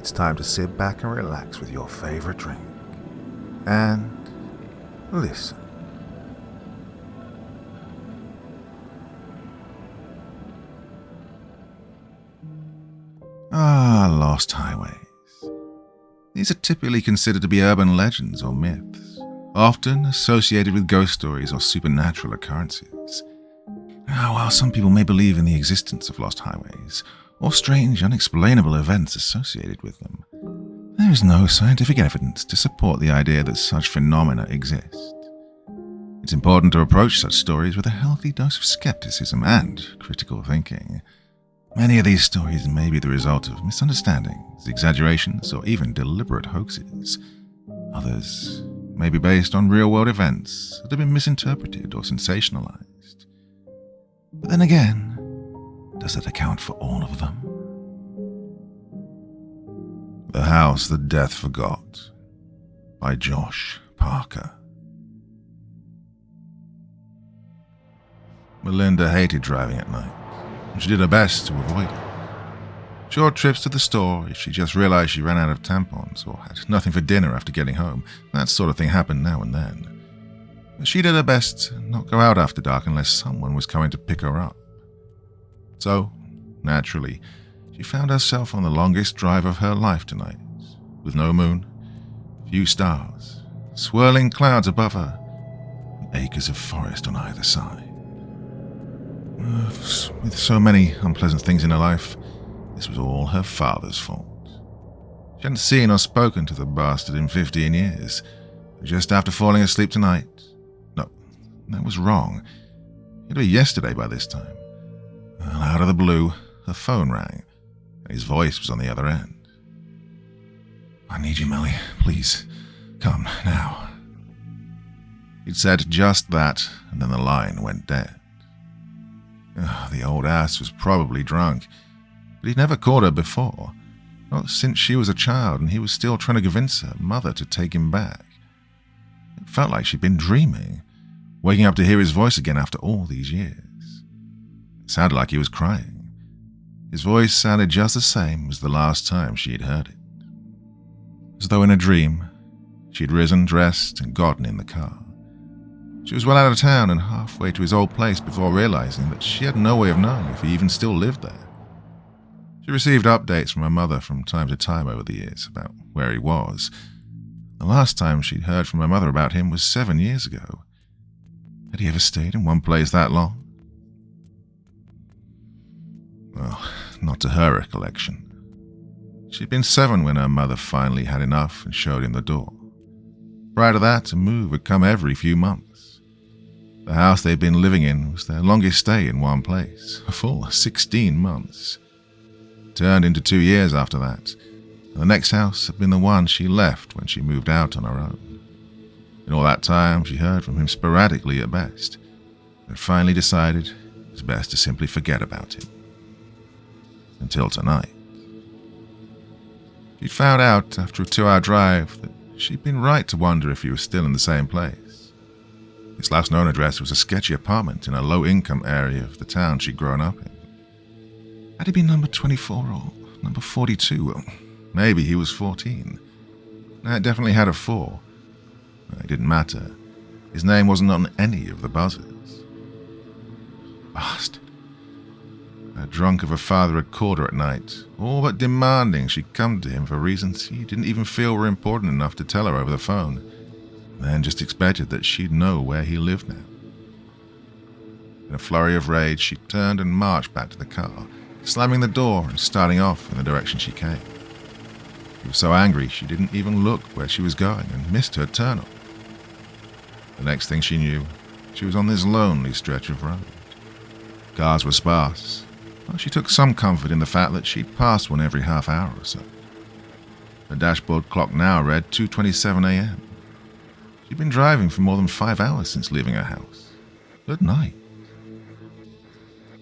it's time to sit back and relax with your favorite drink. And listen. Lost highways. These are typically considered to be urban legends or myths, often associated with ghost stories or supernatural occurrences. While some people may believe in the existence of lost highways, or strange, unexplainable events associated with them, there is no scientific evidence to support the idea that such phenomena exist. It's important to approach such stories with a healthy dose of skepticism and critical thinking. Many of these stories may be the result of misunderstandings, exaggerations, or even deliberate hoaxes. Others may be based on real-world events that have been misinterpreted or sensationalized. But then again, does that account for all of them? The House That Death Forgot by Josh Parker. Melinda hated driving at night. She did her best to avoid it. Short trips to the store if she just realized she ran out of tampons or had nothing for dinner after getting home. That sort of thing happened now and then. But she did her best to not go out after dark unless someone was coming to pick her up. So, naturally, she found herself on the longest drive of her life tonight, with no moon, few stars, swirling clouds above her, and acres of forest on either side. With so many unpleasant things in her life, this was all her father's fault. She hadn't seen or spoken to the bastard in 15 years. Just after falling asleep tonight... No, that was wrong. It'd be yesterday by this time. Well, out of the blue, her phone rang, and his voice was on the other end. "I need you, Melly. Please, come, now." He'd said just that, and then the line went dead. The old ass was probably drunk, but he'd never caught her before, not since she was a child and he was still trying to convince her mother to take him back. It felt like she'd been dreaming, waking up to hear his voice again after all these years. It sounded like he was crying. His voice sounded just the same as the last time she had heard it. As though in a dream, she'd risen, dressed, and gotten in the car. She was well out of town and halfway to his old place before realizing that she had no way of knowing if he even still lived there. She received updates from her mother from time to time over the years about where he was. The last time she'd heard from her mother about him was 7 years ago. Had he ever stayed in one place that long? Well, not to her recollection. She'd been 7 when her mother finally had enough and showed him the door. Prior to that, a move had come every few months. The house they'd been living in was their longest stay in one place, a full 16 months. It turned into 2 years after that, and the next house had been the one she left when she moved out on her own. In all that time, she heard from him sporadically at best, and finally decided it was best to simply forget about him. Until tonight. She'd found out after a 2-hour drive that she'd been right to wonder if he was still in the same place. His last known address was a sketchy apartment in a low-income area of the town she'd grown up in. Had he been number 24 or number 42? Well, maybe he was 14. It definitely had a 4. It didn't matter. His name wasn't on any of the buzzers. Bastard. Her drunk of a father had called her at night, all but demanding she'd come to him for reasons he didn't even feel were important enough to tell her over the phone. Then just expected that she'd know where he lived now. In a flurry of rage, she turned and marched back to the car, slamming the door and starting off in the direction she came. She was so angry she didn't even look where she was going and missed her turn-off. The next thing she knew, she was on this lonely stretch of road. Cars were sparse, but she took some comfort in the fact that she'd passed one every half hour or so. Her dashboard clock now read 2:27 a.m. She'd been driving for more than 5 hours since leaving her house. At night.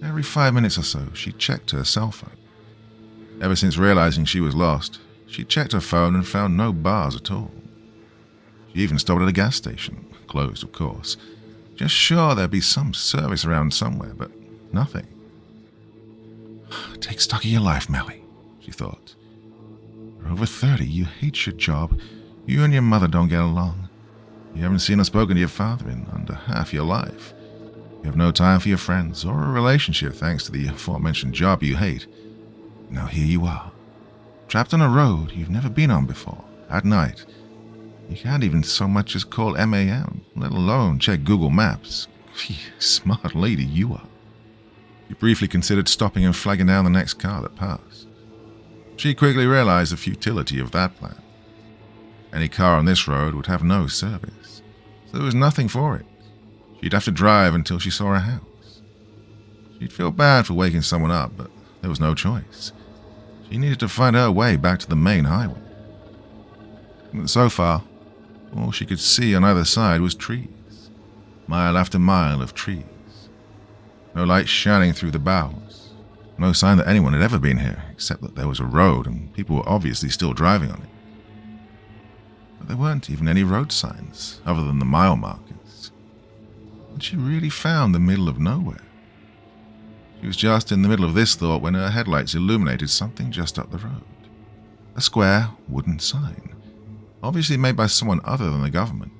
Every 5 minutes or so, she checked her cell phone. Ever since realizing she was lost, she checked her phone and found no bars at all. She even stopped at a gas station, closed of course, just sure there'd be some service around somewhere, but nothing. Take stock of your life, Melly, she thought. You're over 30, you hate your job, you and your mother don't get along. You haven't seen or spoken to your father in under half your life. You have no time for your friends or a relationship thanks to the aforementioned job you hate. Now here you are, trapped on a road you've never been on before, at night. You can't even so much as call MAM, let alone check Google Maps. Phew, smart lady you are. You briefly considered stopping and flagging down the next car that passed. She quickly realized the futility of that plan. Any car on this road would have no service, so there was nothing for it. She'd have to drive until she saw a house. She'd feel bad for waking someone up, but there was no choice. She needed to find her way back to the main highway. But so far, all she could see on either side was trees, mile after mile of trees. No light shining through the boughs, no sign that anyone had ever been here, except that there was a road and people were obviously still driving on it. But there weren't even any road signs, other than the mile markers. Had she really found the middle of nowhere? She was just in the middle of this thought when her headlights illuminated something just up the road. A square wooden sign, obviously made by someone other than the government.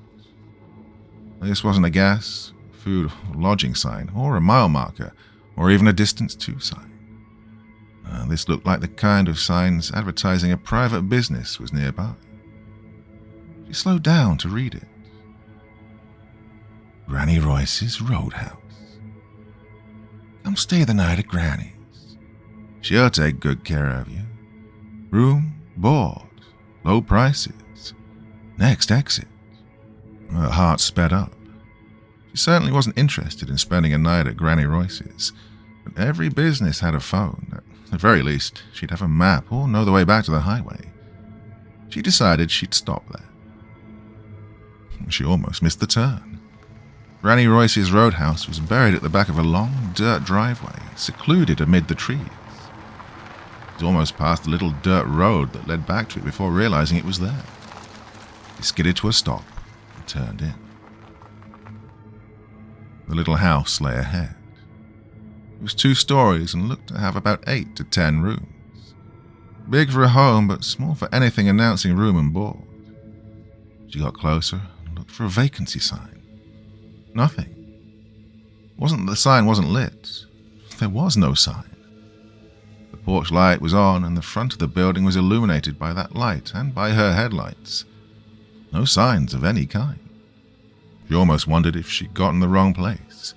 This wasn't a gas, food, or lodging sign, or a mile marker, or even a distance to sign. This looked like the kind of signs advertising a private business was nearby. She slowed down to read it. Granny Royce's Roadhouse. Come stay the night at Granny's. She'll take good care of you. Room, board, low prices. Next exit. Her heart sped up. She certainly wasn't interested in spending a night at Granny Royce's, but every business had a phone. At the very least, she'd have a map or know the way back to the highway. She decided she'd stop there. She almost missed the turn. Granny Royce's Roadhouse was buried at the back of a long dirt driveway, secluded amid the trees. She was almost past the little dirt road that led back to it before realizing it was there. She skidded to a stop and turned in. The little house lay ahead. It was 2 stories and looked to have about 8 to 10 rooms. Big for a home, but small for anything announcing room and board. She got closer and looked for a vacancy sign. Nothing. The sign wasn't lit. There was no sign. The porch light was on and the front of the building was illuminated by that light and by her headlights. No signs of any kind. She almost wondered if she'd gotten the wrong place.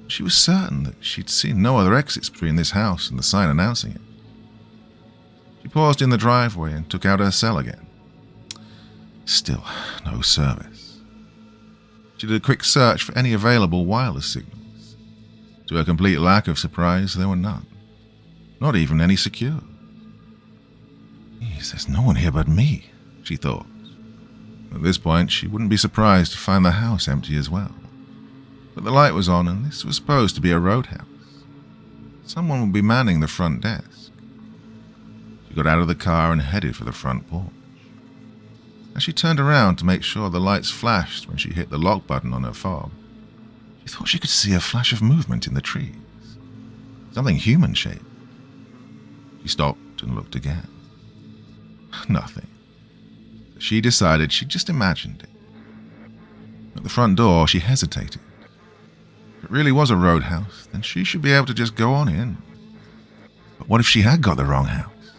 She was certain that she'd seen no other exits between this house and the sign announcing it. She paused in the driveway and took out her cell again. Still, no service. She did a quick search for any available wireless signals. To her complete lack of surprise, there were none. Not even any secure. There's no one here but me, she thought. At this point, she wouldn't be surprised to find the house empty as well. But the light was on, and this was supposed to be a roadhouse. Someone would be manning the front desk. She got out of the car and headed for the front porch. As she turned around to make sure the lights flashed when she hit the lock button on her fob, she thought she could see a flash of movement in the trees. Something human-shaped. She stopped and looked again. Nothing. She decided she'd just imagined it. At the front door, she hesitated. If it really was a roadhouse, then she should be able to just go on in. But what if she had got the wrong house?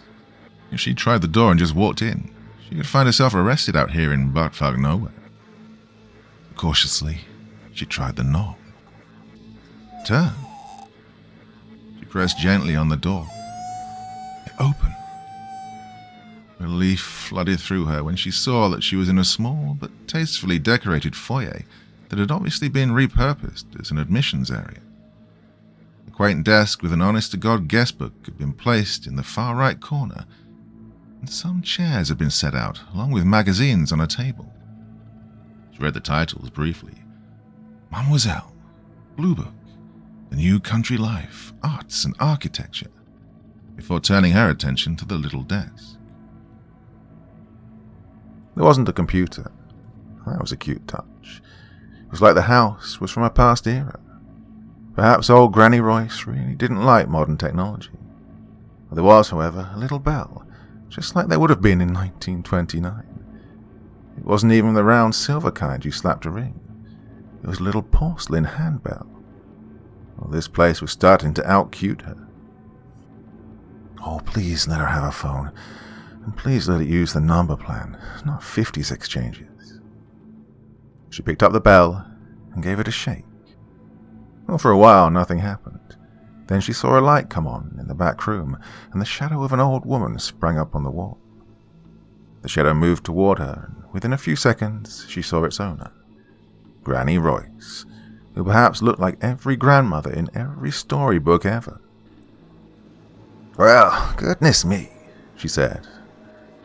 If she tried the door and just walked in, she could find herself arrested out here in buttfuck nowhere. Cautiously, she tried the knob. Turn. She pressed gently on the door. It opened. Relief flooded through her when she saw that she was in a small but tastefully decorated foyer that had obviously been repurposed as an admissions area. A quaint desk with an honest-to-God guest book had been placed in the far right corner, and some chairs had been set out along with magazines on a table. She read the titles briefly. Mademoiselle, Blue Book, The New Country Life, Arts and Architecture, before turning her attention to the little desk. There wasn't a computer. That was a cute touch. It was like the house was from a past era. Perhaps old Granny Royce really didn't like modern technology. There was, however, a little bell, just like they would have been in 1929. It wasn't even the round silver kind you slapped a ring. It was a little porcelain handbell. Well, this place was starting to out-cute her. Oh, please let her have a phone, and please let it use the number plan, not 50s exchanges. She picked up the bell and gave it a shake. Well, for a while, nothing happened. Then she saw a light come on in the back room, and the shadow of an old woman sprang up on the wall. The shadow moved toward her, and within a few seconds, she saw its owner, Granny Royce, who perhaps looked like every grandmother in every storybook ever. "Well, goodness me," she said.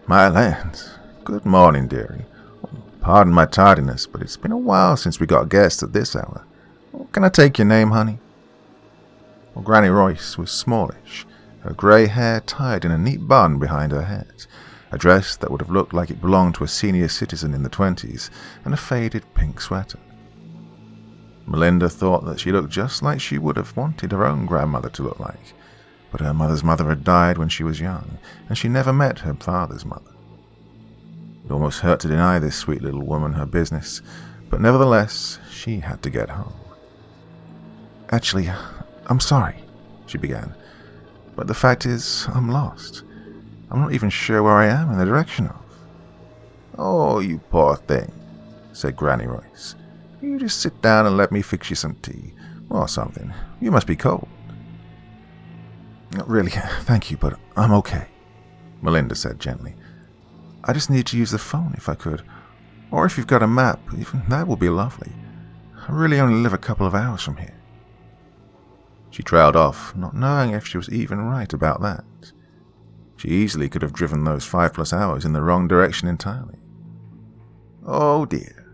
"My lands. Good morning, dearie. Pardon my tardiness, but it's been a while since we got guests at this hour. Can I take your name, honey?" Well, Granny Royce was smallish, her grey hair tied in a neat bun behind her head, a dress that would have looked like it belonged to a senior citizen in the 20s, and a faded pink sweater. Melinda thought that she looked just like she would have wanted her own grandmother to look like, but her mother's mother had died when she was young, and she never met her father's mother. It almost hurt to deny this sweet little woman her business, but nevertheless, she had to get home. "Actually, I'm sorry," she began, "but the fact is, I'm lost. I'm not even sure where I am in the direction of." "Oh, you poor thing," said Granny Royce. "You just sit down and let me fix you some tea, or something. You must be cold." "Really, thank you, but I'm okay," Melinda said gently. "I just need to use the phone if I could, or if you've got a map, even that will be lovely. I really only live a couple of hours from here." She trailed off, not knowing if she was even right about that. She easily could have driven those 5+ hours in the wrong direction entirely. "Oh dear,"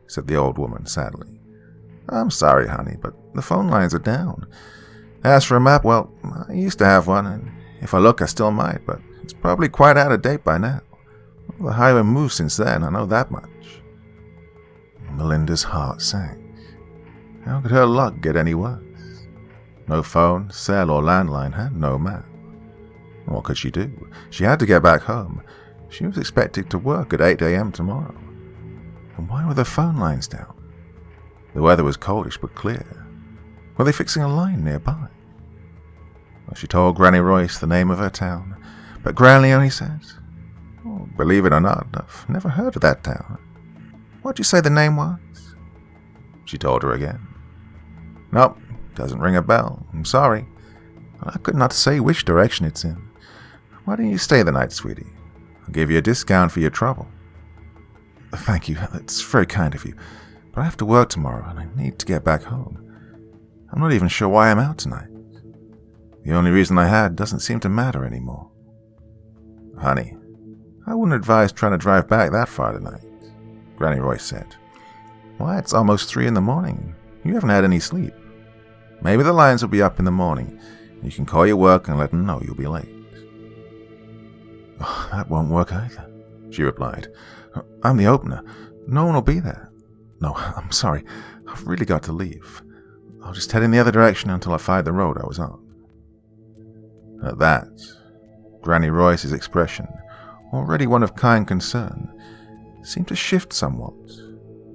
said the old woman sadly. "I'm sorry, honey, but the phone lines are down. As for a map, well, I used to have one, and if I look I still might, but it's probably quite out of date by now. The highway moved since then, I know that much." Melinda's heart sank. How could her luck get any worse? No phone, cell, or landline, had no map. What could she do? She had to get back home. She was expected to work at 8 a.m. tomorrow. And why were the phone lines down? The weather was coldish but clear. Were they fixing a line nearby? Well, she told Granny Royce the name of her town, but Granny only said, "Oh, believe it or not, I've never heard of that town. What'd you say the name was?" She told her again. "Nope, doesn't ring a bell. I'm sorry. I could not say which direction it's in. Why don't you stay the night, sweetie? I'll give you a discount for your trouble." "Thank you, that's very kind of you, but I have to work tomorrow and I need to get back home. I'm not even sure why I'm out tonight. The only reason I had doesn't seem to matter anymore." "Honey, I wouldn't advise trying to drive back that far tonight," Granny Royce said. "Why, it's almost 3 in the morning. You haven't had any sleep. Maybe the lines will be up in the morning. You can call your work and let them know you'll be late." "Oh, that won't work either," she replied. "I'm the opener. No one will be there. No, I'm sorry. I've really got to leave. I'll just head in the other direction until I find the road I was on." At that, Granny Royce's expression, already one of kind concern, seemed to shift somewhat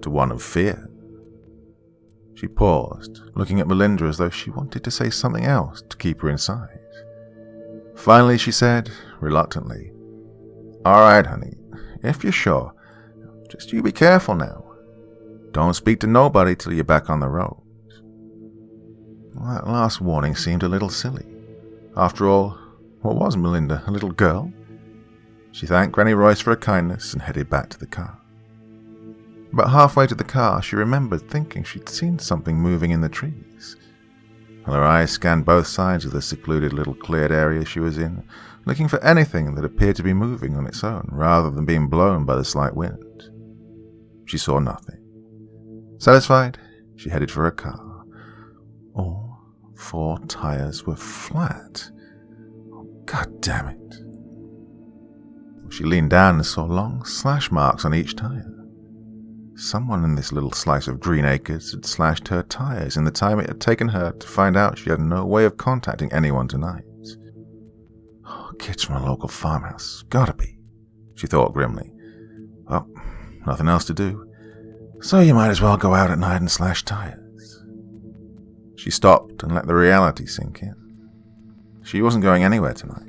to one of fear. She paused, looking at Melinda as though she wanted to say something else to keep her inside. Finally, she said, reluctantly, "All right, honey, if you're sure, just you be careful now. Don't speak to nobody till you're back on the road." Well, that last warning seemed a little silly. After all, what was Melinda, a little girl? She thanked Granny Royce for her kindness and headed back to the car. About halfway to the car, she remembered thinking she'd seen something moving in the trees. Her eyes scanned both sides of the secluded little cleared area she was in, looking for anything that appeared to be moving on its own rather than being blown by the slight wind. She saw nothing. Satisfied, she headed for her car. All 4 tires were flat. Oh, God damn it. She leaned down and saw long slash marks on each tire. Someone in this little slice of green acres had slashed her tires in the time it had taken her to find out she had no way of contacting anyone tonight. Oh, kids from a local farmhouse. Gotta be, she thought grimly. Well, nothing else to do, so you might as well go out at night and slash tires. She stopped and let the reality sink in. She wasn't going anywhere tonight.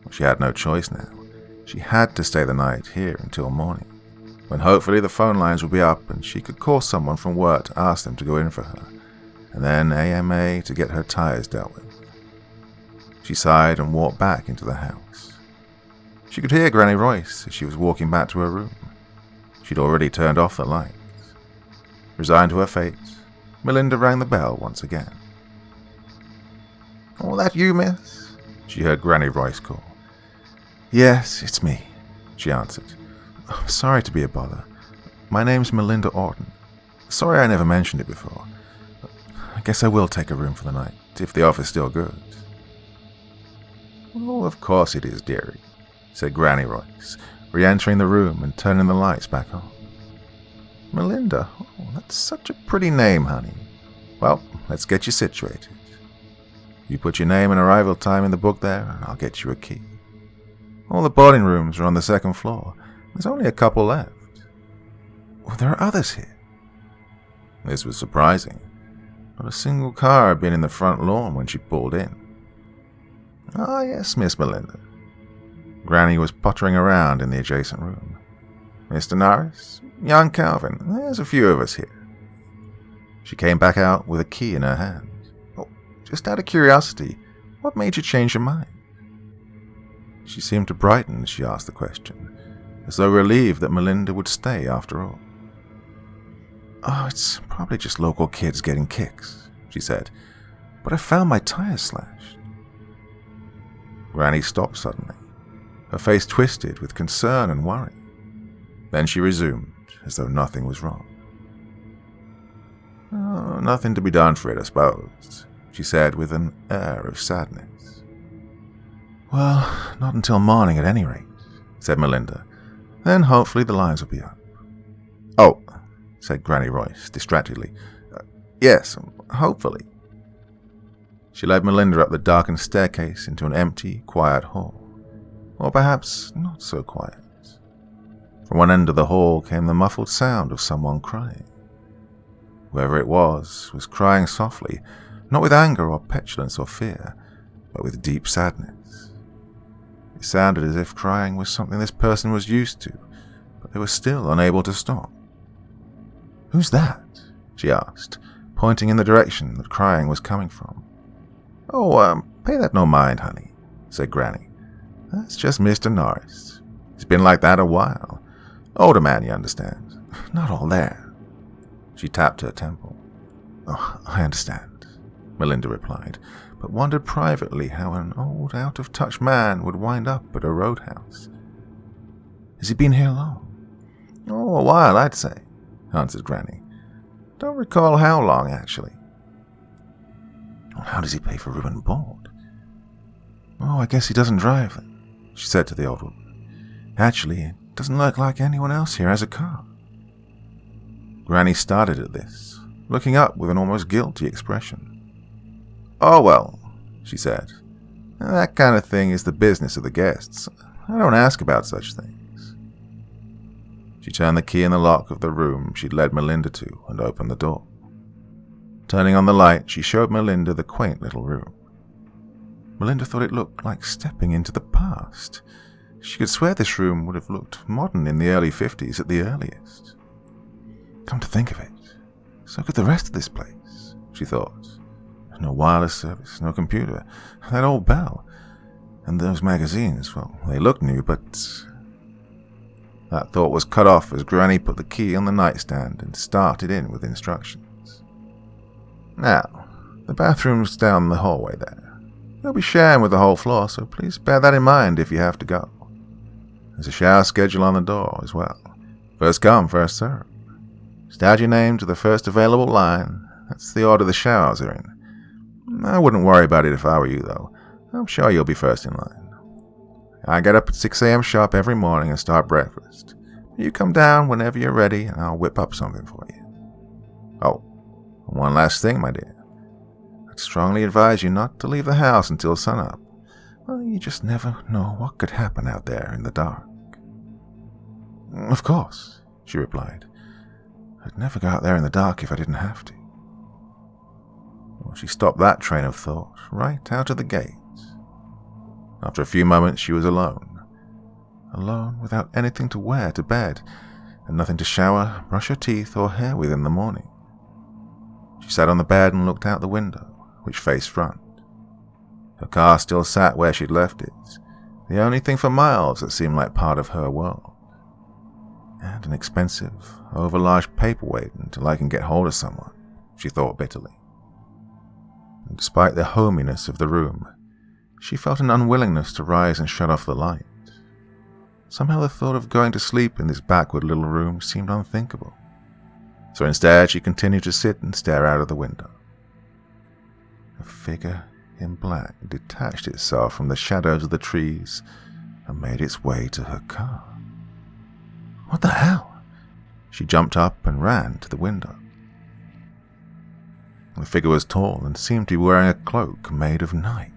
Well, she had no choice now. She had to stay the night here until morning, when hopefully the phone lines would be up and she could call someone from work to ask them to go in for her, and then AMA to get her tires dealt with. She sighed and walked back into the house. She could hear Granny Royce as she was walking back to her room. She'd already turned off the lights. Resigned to her fate, Melinda rang the bell once again. "Oh, that you, miss?" she heard Granny Royce call. "Yes, it's me," she answered. "Oh, sorry to be a bother. My name's Melinda Orton. Sorry I never mentioned it before. I guess I will take a room for the night, if the offer's still good." "Oh, of course it is, dearie," said Granny Royce, re-entering the room and turning the lights back on. "Melinda, oh, that's such a pretty name, honey. Well, let's get you situated. You put your name and arrival time in the book there, and I'll get you a key. All the boarding rooms are on the second floor. There's only a couple left." "Well, there are others here." This was surprising. Not a single car had been in the front lawn when she pulled in. "Ah, yes, Miss Melinda." Granny was pottering around in the adjacent room. "Mr. Norris, young Calvin, there's a few of us here." She came back out with a key in her hand. "Oh, just out of curiosity, what made you change your mind?" She seemed to brighten as she asked the question, as though relieved that Melinda would stay after all. "Oh, it's probably just local kids getting kicks," she said, "but I found my tires slashed." Granny stopped suddenly, her face twisted with concern and worry. Then she resumed, as though nothing was wrong. "Oh, nothing to be done for it, I suppose," she said with an air of sadness. "Well, not until morning at any rate," said Melinda. "Then hopefully the lines will be up." "Oh," said Granny Royce distractedly. "Yes, hopefully." She led Melinda up the darkened staircase into an empty, quiet hall. Or perhaps not so quiet. From one end of the hall came the muffled sound of someone crying. Whoever it was crying softly, not with anger or petulance or fear, but with deep sadness. It sounded as if crying was something this person was used to, but they were still unable to stop. "Who's that?" she asked, pointing in the direction that crying was coming from. "Oh, pay that no mind, honey," said Granny. "That's just Mr. Norris. He's been like that a while. Older man, you understand. Not all there." She tapped her temple. "Oh, I understand," Melinda replied, but wondered privately how an old, out-of-touch man would wind up at a roadhouse. "Has he been here long?" "Oh, a while, I'd say," answered Granny. "Don't recall how long, actually." "Well, how does he pay for room and board?" "Oh, I guess he doesn't drive then," she said to the old woman. "Actually, it doesn't look like anyone else here has a car." Granny started at this, looking up with an almost guilty expression. "Oh, well," she said, "that kind of thing is the business of the guests. I don't ask about such things." She turned the key in the lock of the room she'd led Melinda to and opened the door. Turning on the light, she showed Melinda the quaint little room. Melinda thought it looked like stepping into the past. She could swear this room would have looked modern in the early 50s at the earliest. Come to think of it, so could the rest of this place, she thought. No wireless service, no computer, that old bell, and those magazines, well, they looked new, but... That thought was cut off as Granny put the key on the nightstand and started in with instructions. "Now, the bathroom's down the hallway there. You'll be sharing with the whole floor, so please bear that in mind if you have to go. There's a shower schedule on the door as well. First come, first serve. Just add your name to the first available line. That's the order the showers are in. I wouldn't worry about it if I were you, though. I'm sure you'll be first in line. I get up at 6 a.m. sharp every morning and start breakfast. You come down whenever you're ready, and I'll whip up something for you. Oh, and one last thing, my dear. I'd strongly advise you not to leave the house until sunup. Well, you just never know what could happen out there in the dark. Of course, she replied. I'd never go out there in the dark if I didn't have to. Well, she stopped that train of thought right out of the gate. After a few moments, she was alone. Alone without anything to wear to bed, and nothing to shower, brush her teeth, or hair with in the morning. She sat on the bed and looked out the window, which faced front. Her car still sat where she'd left it, the only thing for miles that seemed like part of her world. And an expensive, overlarge paperweight until I can get hold of someone, she thought bitterly. And despite the hominess of the room, she felt an unwillingness to rise and shut off the light. Somehow the thought of going to sleep in this backward little room seemed unthinkable. So instead she continued to sit and stare out of the window. A figure in black detached itself from the shadows of the trees and made its way to her car. What the hell? She jumped up and ran to the window. The figure was tall and seemed to be wearing a cloak made of night.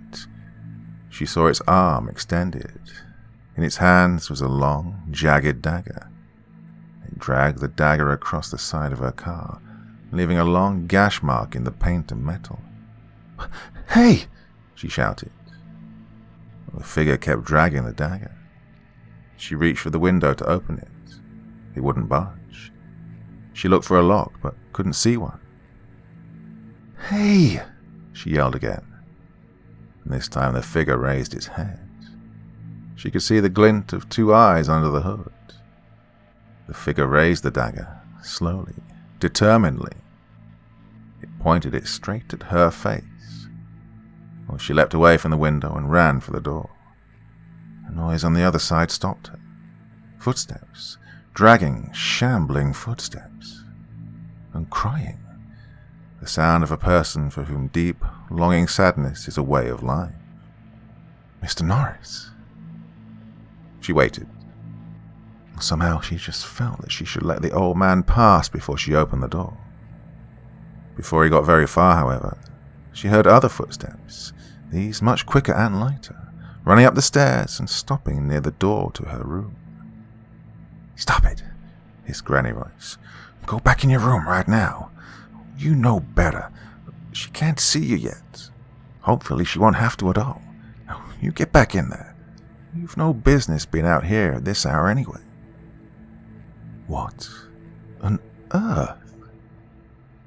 She saw its arm extended. In its hands was a long, jagged dagger. It dragged the dagger across the side of her car, leaving a long gash mark in the paint and metal. "Hey!" she shouted. The figure kept dragging the dagger. She reached for the window to open it. It wouldn't budge. She looked for a lock, but couldn't see one. "Hey!" she yelled again. And this time the figure raised its head. She could see the glint of two eyes under the hood. The figure raised the dagger, slowly, determinedly. It pointed it straight at her face. Well, she leapt away from the window and ran for the door. A noise on the other side stopped her. Footsteps, dragging, shambling footsteps. And crying. The sound of a person for whom deep, longing sadness is a way of life. Mr. Norris. She waited. Somehow she just felt that she should let the old man pass before she opened the door. Before he got very far, however, she heard other footsteps, these much quicker and lighter, running up the stairs and stopping near the door to her room. "Stop it," hissed Granny Royce. "Go back in your room right now. You know better. She can't see you yet. Hopefully she won't have to at all. Now, you get back in there. You've no business being out here at this hour anyway." What on earth?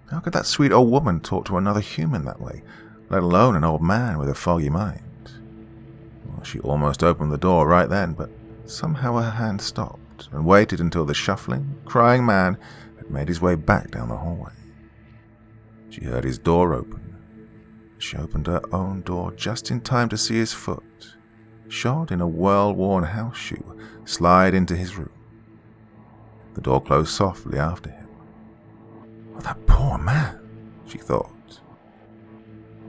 How could that sweet old woman talk to another human that way, let alone an old man with a foggy mind? Well, she almost opened the door right then, but somehow her hand stopped and waited until the shuffling, crying man had made his way back down the hallway. She heard his door open. She opened her own door just in time to see his foot, shod in a well-worn house shoe, slide into his room. The door closed softly after him. "Oh, that poor man," she thought.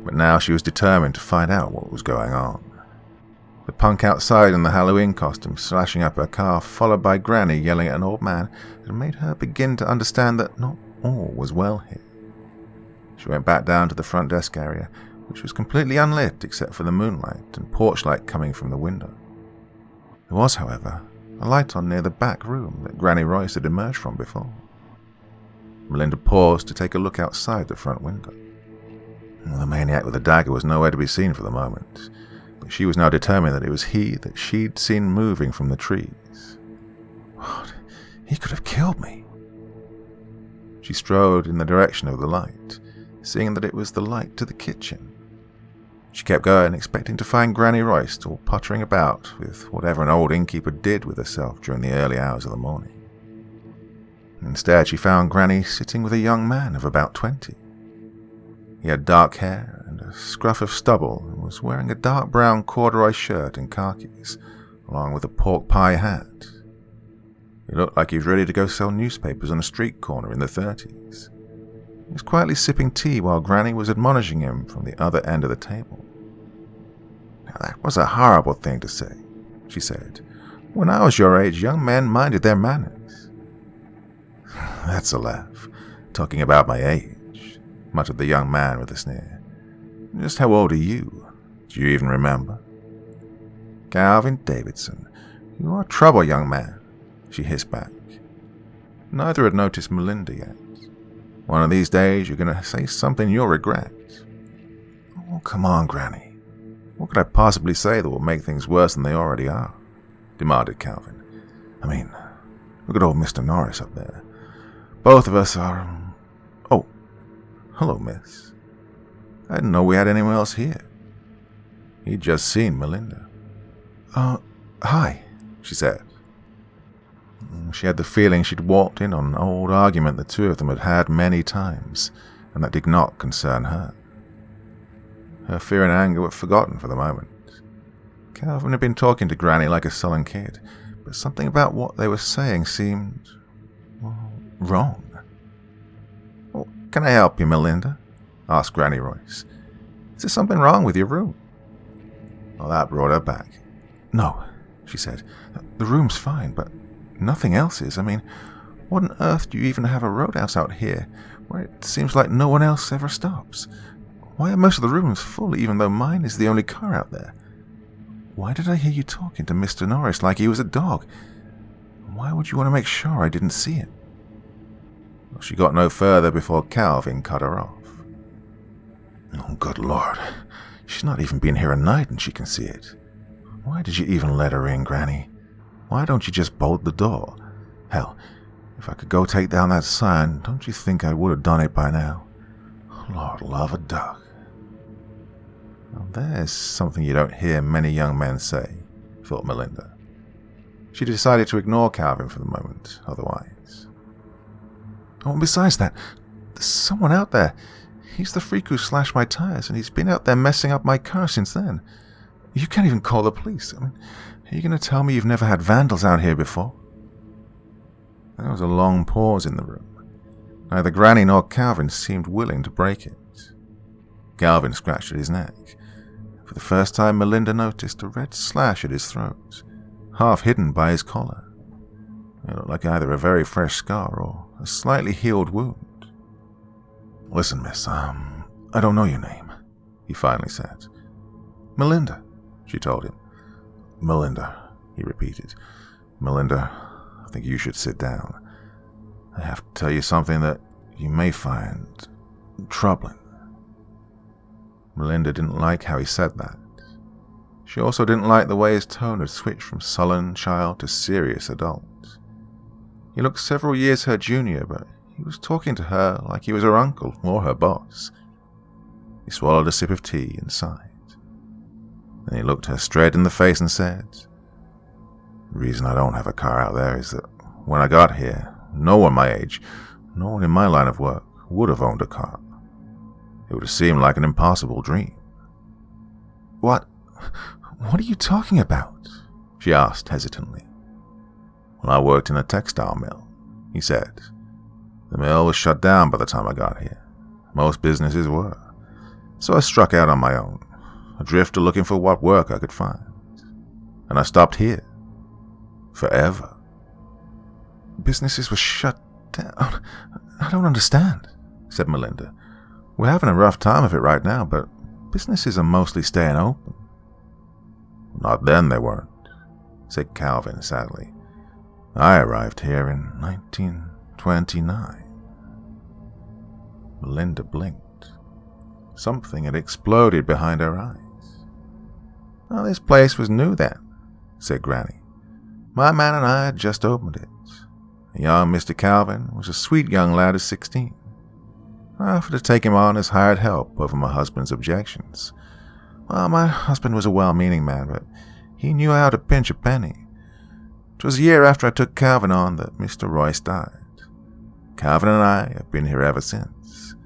But now she was determined to find out what was going on. The punk outside in the Halloween costume slashing up her car, followed by Granny yelling at an old man, had made her begin to understand that not all was well here. She went back down to the front desk area, which was completely unlit except for the moonlight and porch light coming from the window. There was, however, a light on near the back room that Granny Royce had emerged from before. Melinda paused to take a look outside the front window. The maniac with the dagger was nowhere to be seen for the moment, but she was now determined that it was he that she'd seen moving from the trees. What? He could have killed me. She strode in the direction of the light, seeing that it was the light to the kitchen. She kept going, expecting to find Granny Royce still pottering about with whatever an old innkeeper did with herself during the early hours of the morning. Instead, she found Granny sitting with a young man of about 20. He had dark hair and a scruff of stubble and was wearing a dark brown corduroy shirt and khakis, along with a pork pie hat. He looked like he was ready to go sell newspapers on a street corner in the 30s. He was quietly sipping tea while Granny was admonishing him from the other end of the table. "Now that was a horrible thing to say," she said. "When I was your age, young men minded their manners." "That's a laugh, talking about my age," muttered the young man with a sneer. "Just how old are you? Do you even remember?" "Calvin Davidson, you are trouble, young man," she hissed back. Neither had noticed Melinda yet. "One of these days you're going to say something you'll regret." "Oh, come on, Granny. What could I possibly say that will make things worse than they already are?" demanded Calvin. "I mean, look at old Mr. Norris up there. Both of us are... Oh, hello, miss. I didn't know we had anyone else here." He'd just seen Melinda. Hi," she said. She had the feeling she'd walked in on an old argument the two of them had had many times, and that did not concern her. Her fear and anger were forgotten for the moment. Calvin had been talking to Granny like a sullen kid, but something about what they were saying seemed... wrong. "Oh, can I help you, Melinda?" asked Granny Royce. "Is there something wrong with your room?" Well, that brought her back. "No," she said. "The room's fine, but nothing else is. I mean, what on earth do you even have a roadhouse out here, where it seems like no one else ever stops? Why are most of the rooms full, even though mine is the only car out there? Why did I hear you talking to Mr. Norris like he was a dog? Why would you want to make sure I didn't see it?" Well, she got no further before Calvin cut her off. "Oh, good Lord. She's not even been here a night and she can see it. Why did you even let her in, Granny? Why don't you just bolt the door? Hell, if I could go take down that sign, don't you think I would have done it by now? Lord love a duck." Now, there's something you don't hear many young men say, thought Melinda. She decided to ignore Calvin for the moment, otherwise. "Oh, and besides that, there's someone out there. He's the freak who slashed my tires, and he's been out there messing up my car since then. You can't even call the police. I mean, are you going to tell me you've never had vandals out here before?" There was a long pause in the room. Neither Granny nor Calvin seemed willing to break it. Calvin scratched at his neck. For the first time, Melinda noticed a red slash at his throat, half hidden by his collar. It looked like either a very fresh scar or a slightly healed wound. "Listen, miss, I don't know your name," he finally said. "Melinda," she told him. "Melinda," he repeated. "Melinda, I think you should sit down. I have to tell you something that you may find troubling." Melinda didn't like how he said that. She also didn't like the way his tone had switched from sullen child to serious adult. He looked several years her junior, but he was talking to her like he was her uncle or her boss. He swallowed a sip of tea and sighed. Then he looked her straight in the face and said, "The reason I don't have a car out there is that when I got here, no one my age, no one in my line of work, would have owned a car. It would have seemed like an impossible dream." What are you talking about?" she asked hesitantly. "Well, I worked in a textile mill," he said. "The mill was shut down by the time I got here. Most businesses were. So I struck out on my own, a drifter looking for what work I could find. And I stopped here. Forever." "Businesses were shut down? I don't understand," said Melinda. "We're having a rough time of it right now, but businesses are mostly staying open." "Not then they weren't," said Calvin sadly. "I arrived here in 1929. Melinda blinked. Something had exploded behind her eyes. "Well, this place was new then," said Granny. "My man and I had just opened it. Young Mr. Calvin was a sweet young lad of 16. I offered to take him on as hired help over my husband's objections. Well, my husband was a well-meaning man, but he knew how to pinch a penny. 'Twas a year after I took Calvin on that Mr. Royce died. Calvin and I have been here ever since,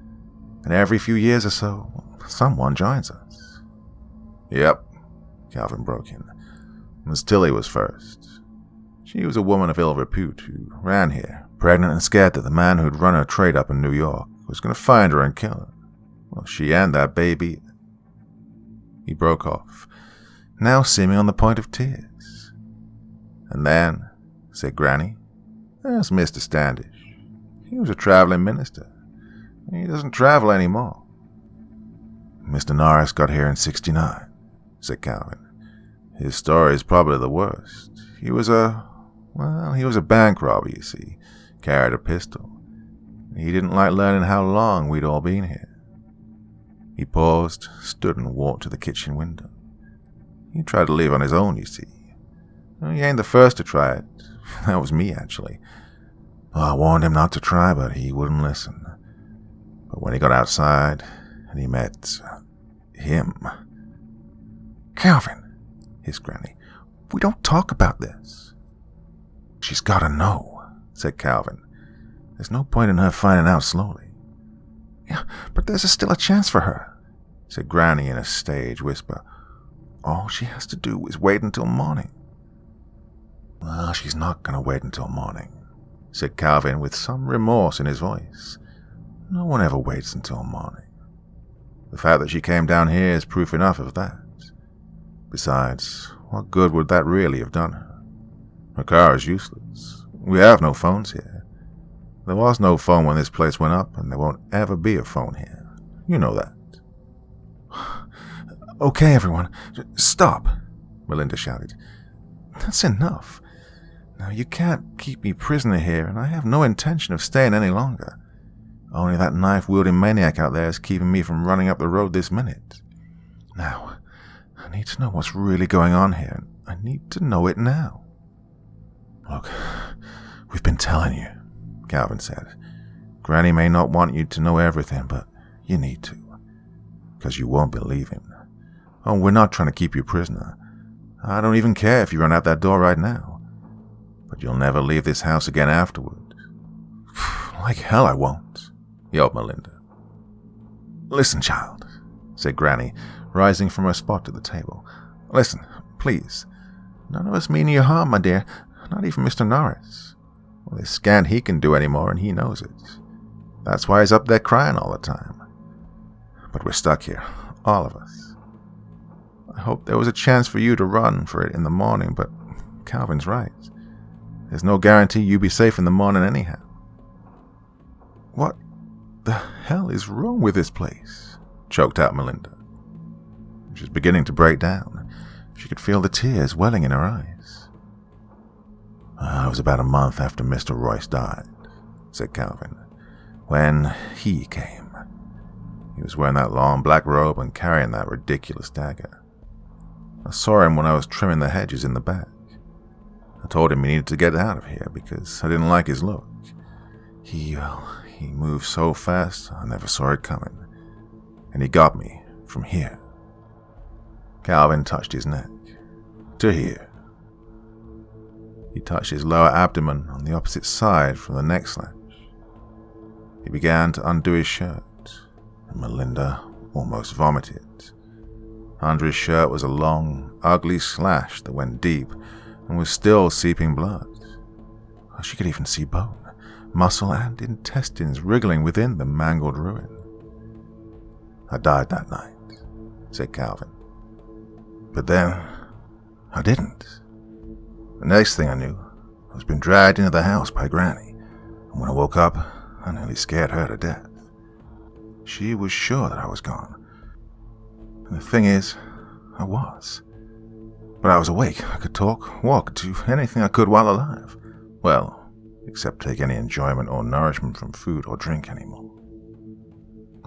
and every few years or so, someone joins us." "Yep," Calvin broke in. "Miss Tilly was first. She was a woman of ill repute who ran here, pregnant and scared that the man who'd run her trade up in New York was going to find her and kill her. Well, she and that baby..." He broke off, now seeming on the point of tears. "And then," said Granny, "there's Mr. Standish. He was a traveling minister. He doesn't travel anymore." "Mr. Norris got here in '69, said Calvin. His story is probably the worst. He was a bank robber, you see. Carried a pistol. He didn't like learning how long we'd all been here. He paused, stood and walked to the kitchen window. He tried to leave on his own, you see. He ain't the first to try it. That was me, actually. I warned him not to try, but he wouldn't listen. But when he got outside and he met him... "Calvin," hissed Granny, "we don't talk about this." "She's gotta know," said Calvin. "There's no point in her finding out slowly." "Yeah, but there's still a chance for her," said Granny in a stage whisper. "All she has to do is wait until morning." "Well, she's not going to wait until morning," said Calvin with some remorse in his voice. "No one ever waits until morning. The fact that she came down here is proof enough of that. Besides, what good would that really have done her? Her car is useless. We have no phones here. There was no phone when this place went up, and there won't ever be a phone here. You know that." "Okay, everyone, stop," Melinda shouted. "That's enough. Now, you can't keep me prisoner here, and I have no intention of staying any longer. Only that knife-wielding maniac out there is keeping me from running up the road this minute. Now, I need to know what's really going on here, and I need to know it now." "Look, we've been telling you," Calvin said. "Granny may not want you to know everything, but you need to, because you won't be leaving. Oh, we're not trying to keep you prisoner. I don't even care if you run out that door right now. But you'll never leave this house again afterward." "Like hell I won't," yelled Melinda. "Listen, child," said Granny, rising from her spot at the table. "Listen, please. None of us mean you harm, my dear. Not even Mr. Norris. Well, there's scant he can do anymore, and he knows it. That's why he's up there crying all the time. But we're stuck here, all of us. I hope there was a chance for you to run for it in the morning, but Calvin's right. There's no guarantee you'll be safe in the morning anyhow." "What the hell is wrong with this place?" choked out Melinda. She was beginning to break down. She could feel the tears welling in her eyes. "It was about a month after Mr. Royce died," said Calvin, "when he came. He was wearing that long black robe and carrying that ridiculous dagger. I saw him when I was trimming the hedges in the back. I told him he needed to get out of here because I didn't like his look. He moved so fast I never saw it coming. And he got me from here." Calvin touched his neck. "To here." He touched his lower abdomen on the opposite side from the neck slash. He began to undo his shirt, and Melinda almost vomited. Under his shirt was a long, ugly slash that went deep and was still seeping blood. She could even see bone, muscle, and intestines wriggling within the mangled ruin. "I died that night," said Calvin. "But then, I didn't. The next thing I knew, I was being dragged into the house by Granny, and when I woke up, I nearly scared her to death. She was sure that I was gone. And the thing is, I was. But I was awake. I could talk, walk, do anything I could while alive. Well, except take any enjoyment or nourishment from food or drink anymore.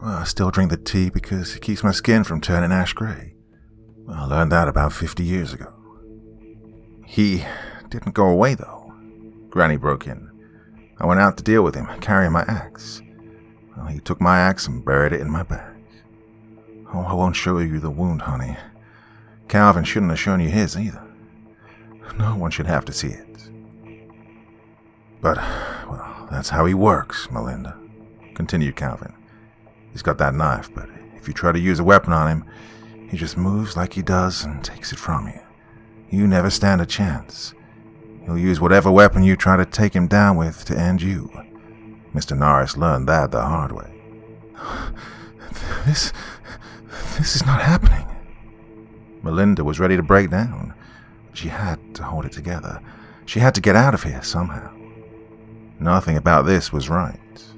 I still drink the tea because it keeps my skin from turning ash gray. I learned that about 50 years ago." "He didn't go away, though," Granny broke in. "I went out to deal with him, carrying my axe. Well, he took my axe and buried it in my bag. Oh, I won't show you the wound, honey. Calvin shouldn't have shown you his either. No one should have to see it. But, well, that's how he works, Melinda," continued Calvin. "He's got that knife, but if you try to use a weapon on him, he just moves like he does and takes it from you. You never stand a chance. He'll use whatever weapon you try to take him down with to end you. Mr. Norris learned that the hard way." This is not happening." Melinda was ready to break down. She had to hold it together. She had to get out of here somehow. Nothing about this was right.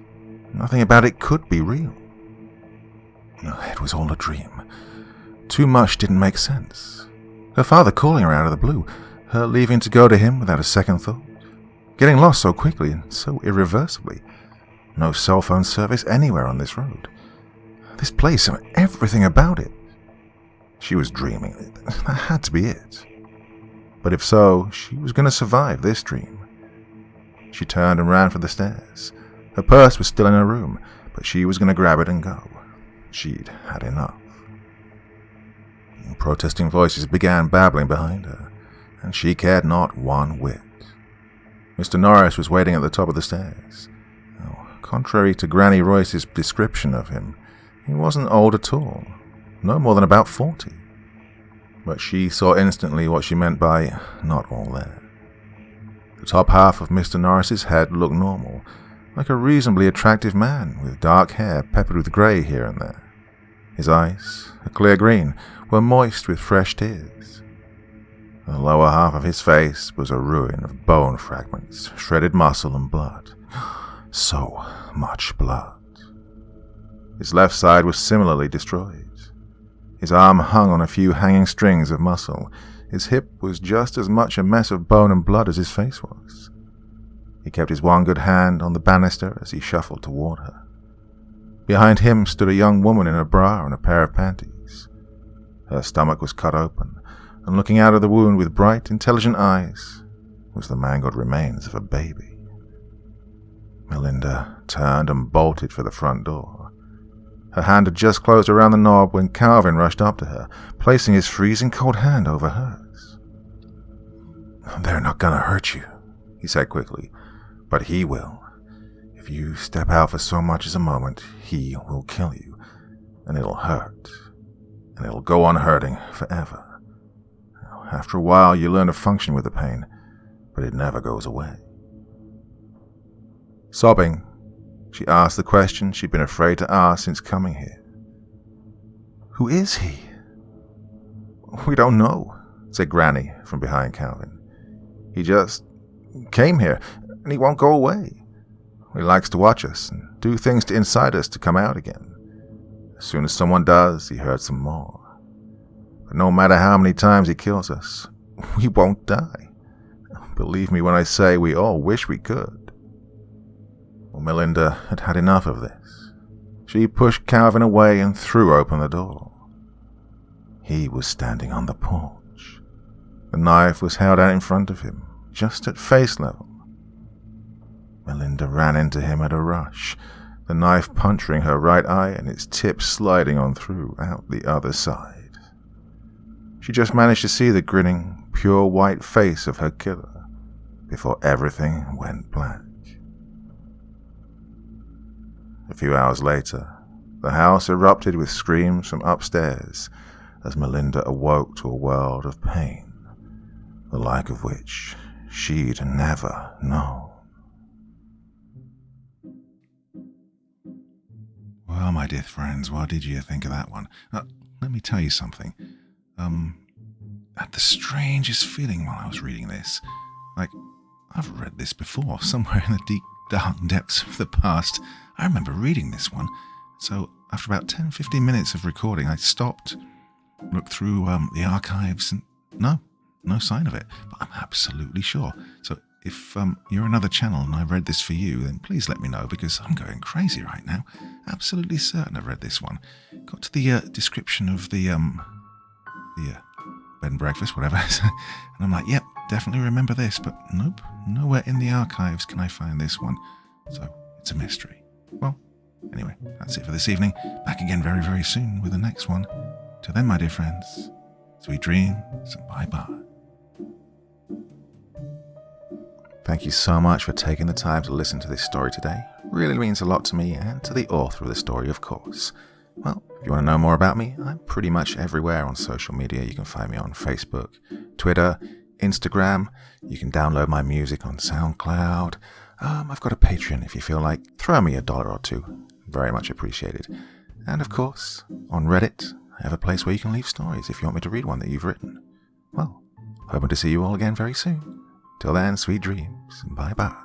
Nothing about it could be real. No, it was all a dream. Too much didn't make sense. Her father calling her out of the blue, her leaving to go to him without a second thought, getting lost so quickly and so irreversibly. No cell phone service anywhere on this road. This place and everything about it. She was dreaming. That had to be it. But if so, she was going to survive this dream. She turned and ran for the stairs. Her purse was still in her room, but she was going to grab it and go. She'd had enough. Protesting voices began babbling behind her, and she cared not one whit. Mr. Norris was waiting at the top of the stairs. Contrary to Granny Royce's description of him, he wasn't old at all, no more than about 40. But she saw instantly what she meant by not all there. The top half of Mr. Norris's head looked normal, like a reasonably attractive man with dark hair peppered with grey here and there. His eyes, a clear green, were moist with fresh tears. The lower half of his face was a ruin of bone fragments, shredded muscle and blood. So much blood. His left side was similarly destroyed. His arm hung on a few hanging strings of muscle. His hip was just as much a mess of bone and blood as his face was. He kept his one good hand on the banister as he shuffled toward her. Behind him stood a young woman in a bra and a pair of panties. Her stomach was cut open, and looking out of the wound with bright, intelligent eyes was the mangled remains of a baby. Melinda turned and bolted for the front door. Her hand had just closed around the knob when Calvin rushed up to her, placing his freezing cold hand over hers. "They're not going to hurt you," he said quickly, "but he will. If you step out for so much as a moment, he will kill you, and it'll hurt, and it'll go on hurting forever. After a while, you learn to function with the pain, but it never goes away." Sobbing, she asked the question she'd been afraid to ask since coming here. "Who is he?" "We don't know," said Granny from behind Calvin. "He just came here, and he won't go away. He likes to watch us and do things to incite us to come out again. As soon as someone does, he hurts them more. But no matter how many times he kills us, we won't die. Believe me when I say we all wish we could." Well, Melinda had had enough of this. She pushed Calvin away and threw open the door. He was standing on the porch. The knife was held out in front of him, just at face level. Melinda ran into him at a rush, the knife puncturing her right eye and its tip sliding on through out the other side. She just managed to see the grinning, pure white face of her killer before everything went black. A few hours later, the house erupted with screams from upstairs as Melinda awoke to a world of pain, the like of which she'd never known. Well, my dear friends, what did you think of that one? Let me tell you something. I had the strangest feeling while I was reading this. Like, I've read this before, somewhere in the deep, dark depths of the past. I remember reading this one. So after about 10-15 minutes of recording, I stopped, looked through the archives, and no sign of it. But I'm absolutely sure. So if you're another channel and I read this for you, then please let me know, because I'm going crazy right now. Absolutely certain I've read this one. Got to the description of the bed and breakfast, whatever. And I'm like, yep, definitely remember this, but nope, nowhere in the archives can I find this one. So it's a mystery. Well, anyway, that's it for this evening. Back again very, very soon with the next one. Till then, my dear friends, sweet dreams and bye-bye. Thank you so much for taking the time to listen to this story today. Really means a lot to me and to the author of the story, of course. Well, if you want to know more about me, I'm pretty much everywhere on social media. You can find me on Facebook, Twitter, Instagram. You can download my music on SoundCloud. I've got a Patreon if you feel like. Throw me $1 or $2. Very much appreciated. And of course, on Reddit, I have a place where you can leave stories if you want me to read one that you've written. Well, hoping to see you all again very soon. Till then, sweet dreams. Bye-bye.